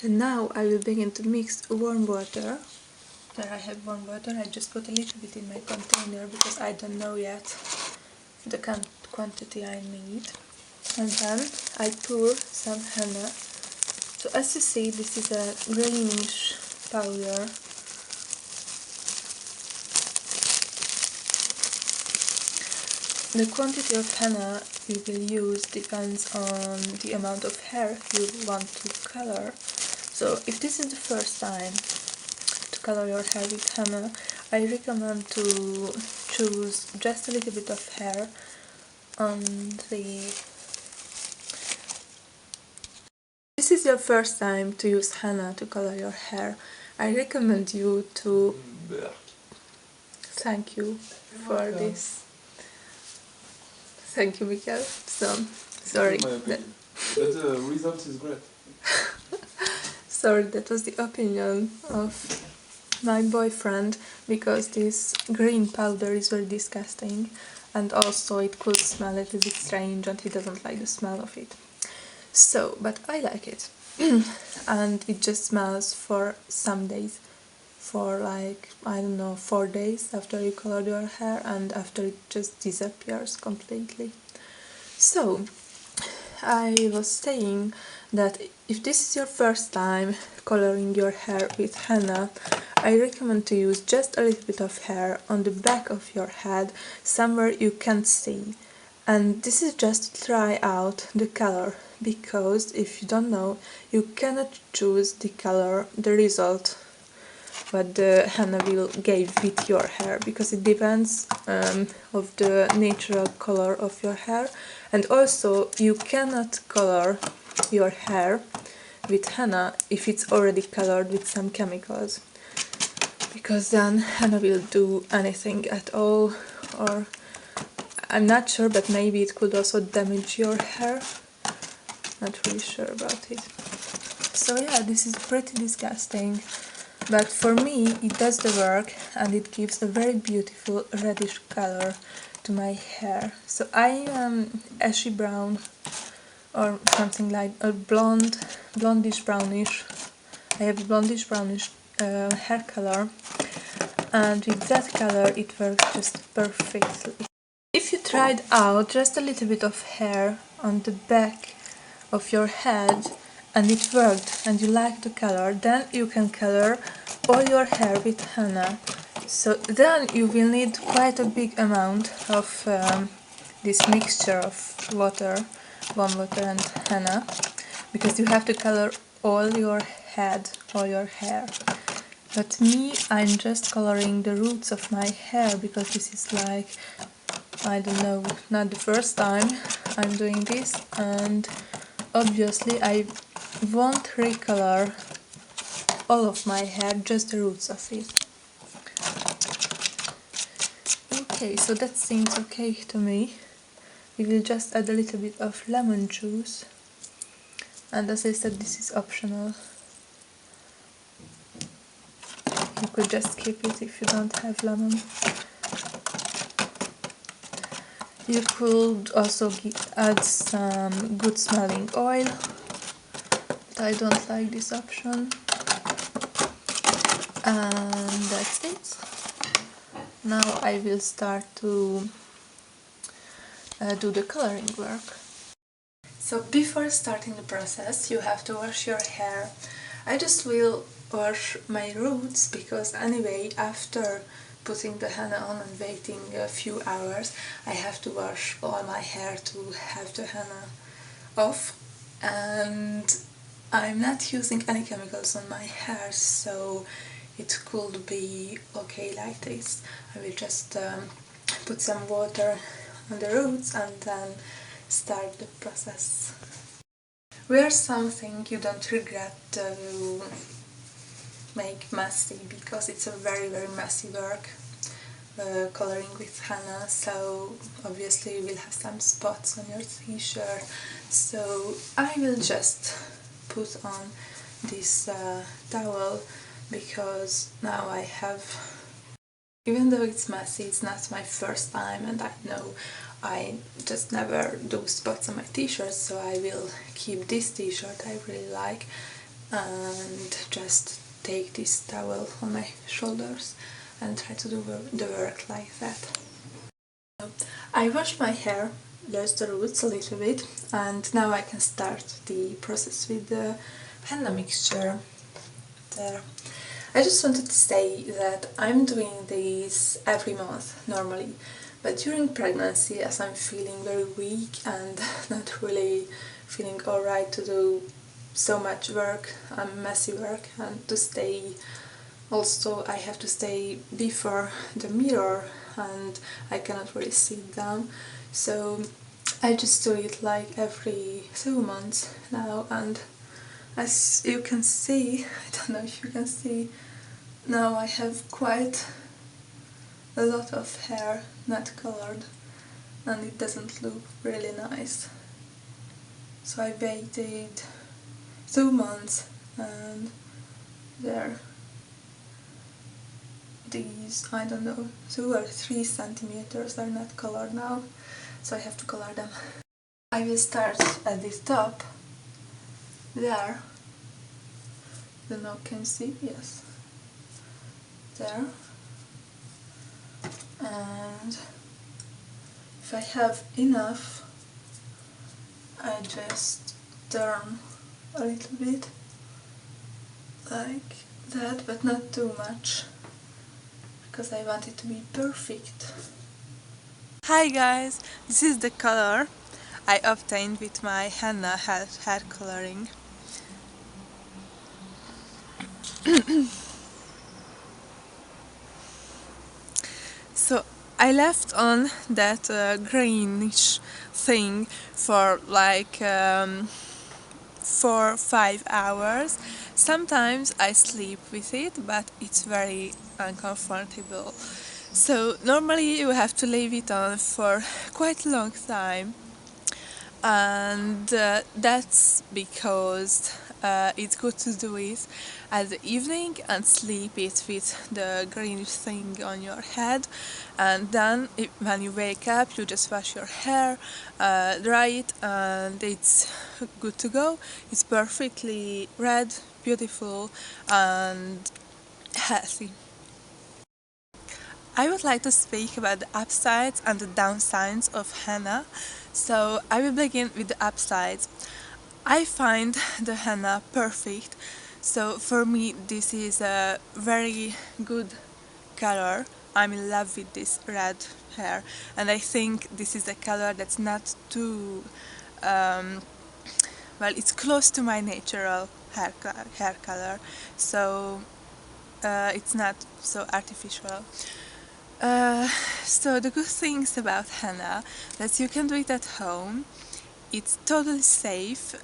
And now I will begin to mix warm water. There I have warm water. I just put a little bit in my container because I don't know yet the quantity I need. And then I pour some henna. So as you see, this is a greenish powder. The quantity of henna you will use depends on the amount of hair you want to color. So if this is the first time to color your hair with henna, I recommend to choose just a little bit of hair on the... This is your first time to use henna to color your hair. I recommend you to... Thank you for this. Thank you, Mikael. So, sorry. But the result is great. Sorry, that was the opinion of my boyfriend, because this green powder is very disgusting and also it could smell a little bit strange and he doesn't like the smell of it. So, but I like it. And it just smells for some days. For like, I don't know, 4 days after you colored your hair, and after it just disappears completely. So, I was saying that if this is your first time coloring your hair with henna, I recommend to use just a little bit of hair on the back of your head, somewhere you can't see. And this is just to try out the color, because if you don't know, you cannot choose the color, the result what the henna will give with your hair, because it depends of the natural color of your hair. And also you cannot color your hair with henna if it's already colored with some chemicals, because then henna will do anything at all, or I'm not sure, but maybe it could also damage your hair. Not really sure about it. So yeah, this is pretty disgusting. But for me it does the work and it gives a very beautiful reddish color to my hair. So I am ashy brown or something like a blondish brownish. I have a blondish brownish hair color, and with that color it works just perfectly. If you tried out just a little bit of hair on the back of your head and it worked and you like the color, then you can color all your hair with henna. So then you will need quite a big amount of this mixture of water, warm water and henna, because you have to color all your head, all your hair. But me, I'm just coloring the roots of my hair, because this is like, I don't know, not the first time I'm doing this, and obviously I won't recolor all of my hair, just the roots of it. Okay, so that seems okay to me. We will just add a little bit of lemon juice, and as I said, this is optional. You could just skip it if you don't have lemon. You could also add some good smelling oil, but I don't like this option. And that's it. Now I will start to do the coloring work. So before starting the process, you have to wash your hair. I just will wash my roots, because anyway, after putting the henna on and waiting a few hours, I have to wash all my hair to have the henna off. And I'm not using any chemicals on my hair, so it could be okay like this. I will just put some water on the roots and then start the process. Wear something you don't regret to make messy, because it's a very messy work, coloring with henna, so obviously you will have some spots on your t-shirt. So I will just put on this towel, because now I have, even though it's messy, it's not my first time, and I know I just never do spots on my t-shirts, so I will keep this t-shirt I really like, and just take this towel on my shoulders and try to do the work like that. I washed my hair, just the roots a little bit, and now I can start the process with the henna mixture there. I just wanted to say that I'm doing this every month normally, but during pregnancy, as I'm feeling very weak and not really feeling alright to do so much work, messy work, and to stay, also I have to stay before the mirror and I cannot really sit down, so I just do it like every 2 months now. And as you can see, I don't know if you can see, now I have quite a lot of hair not colored and it doesn't look really nice. So I waited 2 months and there, these, I don't know, 2 or 3 centimeters are not colored now, so I have to color them. I will start at the top, there, the now can see, yes, there, and if I have enough, I just turn a little bit like that, but not too much, because I want it to be perfect. Hi guys, this is the color I obtained with my henna hair coloring. So I left on that greenish thing for like 4-5 hours. Sometimes I sleep with it, but it's very uncomfortable. So normally you have to leave it on for quite a long time, and that's because it's good to do it at the evening and sleep it with the greenish thing on your head, and then when you wake up you just wash your hair, dry it, and it's good to go. It's perfectly red, beautiful and healthy. I would like to speak about the upsides and the downsides of henna. So I will begin with the upsides. I find the henna perfect. So for me this is a very good color. I'm in love with this red hair, and I think this is a color that's not too well, it's close to my natural hair color, so it's not so artificial. Uh, so the good things about henna, that you can do it at home. It's totally safe,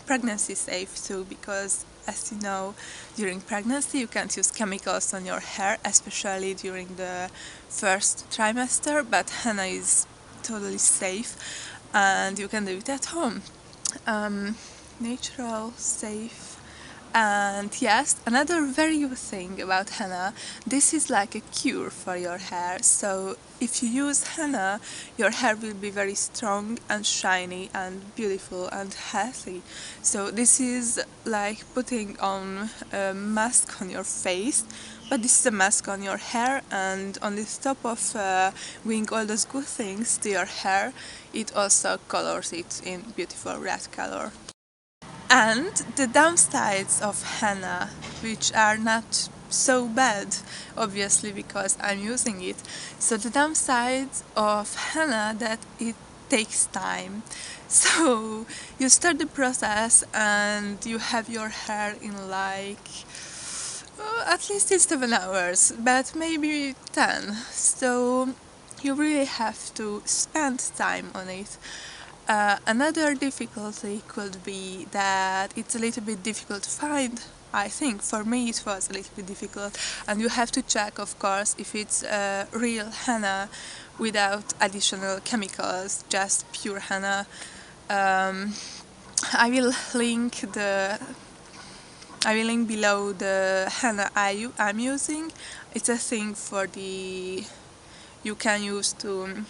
pregnancy safe too, because as you know, during pregnancy you can't use chemicals on your hair, especially during the first trimester, but henna is totally safe and you can do it at home. Natural, safe. And yes, another very good thing about henna, this is like a cure for your hair. So if you use henna, your hair will be very strong and shiny and beautiful and healthy. So this is like putting on a mask on your face, but this is a mask on your hair, and on the top of doing all those good things to your hair, it also colors it in beautiful red color. And the downsides of henna, which are not so bad, obviously, because I'm using it. So the downsides of henna, that it takes time. So you start the process and you have your hair in like at least in 7 hours, but maybe 10. So you really have to spend time on it. Another difficulty could be that it's a little bit difficult to find. I think for me it was a little bit difficult, and you have to check, of course, if it's real henna without additional chemicals, just pure henna. I will link below the henna I'm using. It's a thing for the you can use to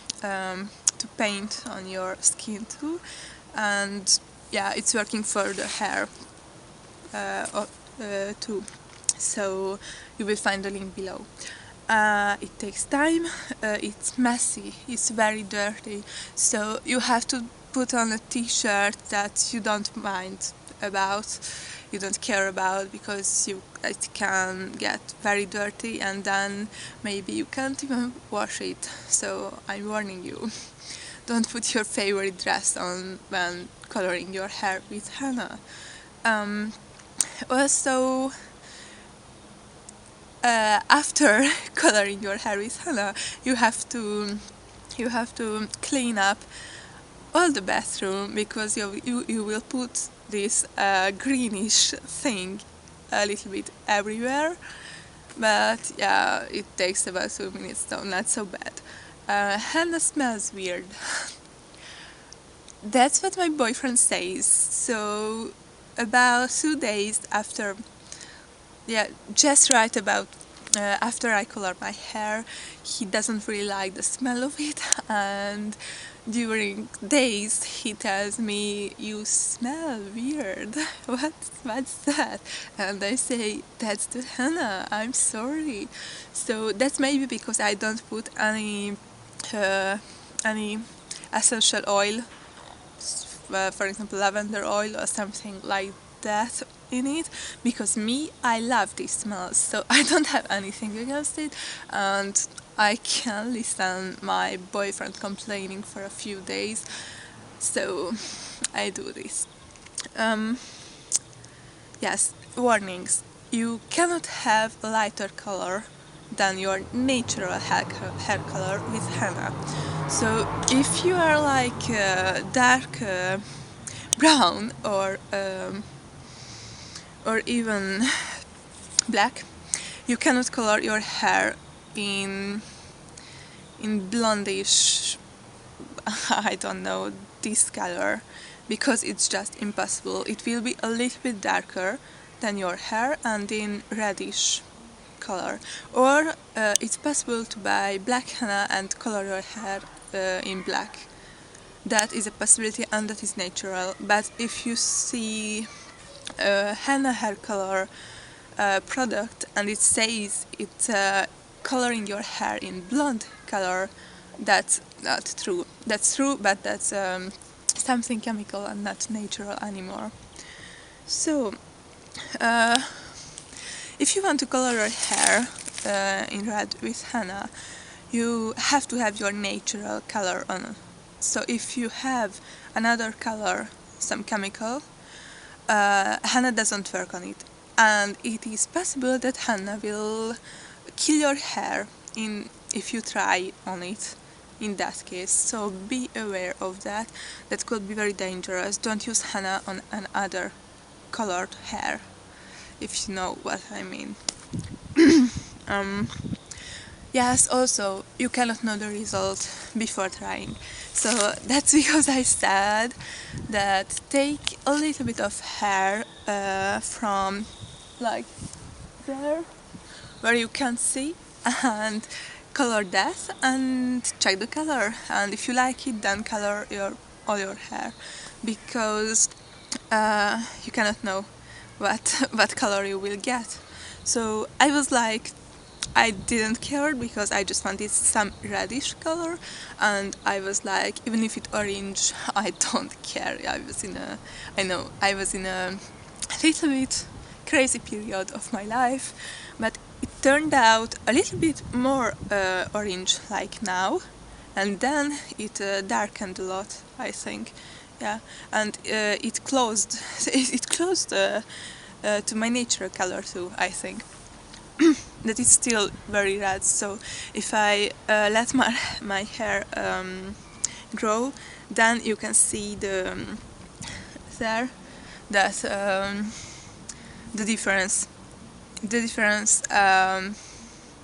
paint on your skin too, and yeah, it's working for the hair. too. So you will find the link below. It takes time, it's messy, it's very dirty, so you have to put on a t-shirt that you don't mind about, you don't care about, because it can get very dirty and then maybe you can't even wash it. So I'm warning you, don't put your favorite dress on when coloring your hair with henna. Also, after coloring your hair with henna, you have to clean up all the bathroom, because you will put this greenish thing a little bit everywhere. But yeah, it takes about 2 minutes, so not so bad. Henna smells weird. That's what my boyfriend says. So about 2 days after, yeah, just right about after I color my hair, he doesn't really like the smell of it, and during days he tells me, "You smell weird." What's that? And I say, "That's the henna. I'm sorry." So that's maybe because I don't put any essential oil, for example lavender oil or something like that in it, because I love these smells, so I don't have anything against it, and I can listen my boyfriend complaining for a few days, so I do this. Yes, warnings. You cannot have a lighter color than your natural hair color with henna. So if you are like dark brown or even black, you cannot color your hair in blondish, I don't know, this color, because it's just impossible. It will be a little bit darker than your hair and in reddish color. Or it's possible to buy black henna and color your hair in black. That is a possibility and that is natural. But if you see a henna hair color product and it says it's coloring your hair in blonde color, that's not true. That's true, but that's something chemical and not natural anymore. So if you want to color your hair in red with henna, you have to have your natural color on. So if you have another color, some chemical, henna doesn't work on it, and it is possible that henna will kill your hair if you try on it in that case. So be aware of that. That could be very dangerous. Don't use henna on another colored hair, if you know what I mean. Yes, also, you cannot know the result before trying. So that's because I said that take a little bit of hair from like there, where you can see, and color that and check the color. And if you like it, then color all your hair, because you cannot know what color you will get. So I was like, I didn't care because I just wanted some reddish color, and I was like, even if it's orange, I don't care. I was in a little bit crazy period of my life, but it turned out a little bit more orange like now, and then it darkened a lot, I think. Yeah, and it closed to my natural color too, I think. That is still very red, so if I let my hair grow, then you can see there that the difference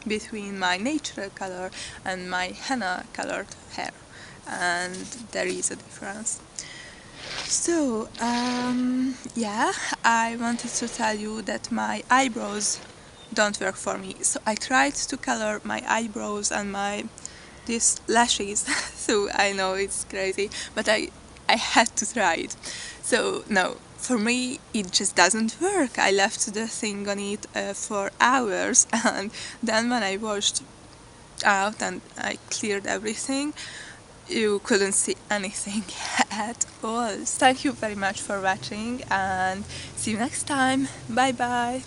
between my natural color and my henna colored hair, and there is a difference. So yeah, I wanted to tell you that my eyebrows don't work for me. So I tried to color my eyebrows and these lashes. So I know it's crazy, but I had to try it. So no, for me it just doesn't work. I left the thing on it for hours, and then when I washed out and I cleared everything, you couldn't see anything at all. Thank you very much for watching, and see you next time. Bye bye.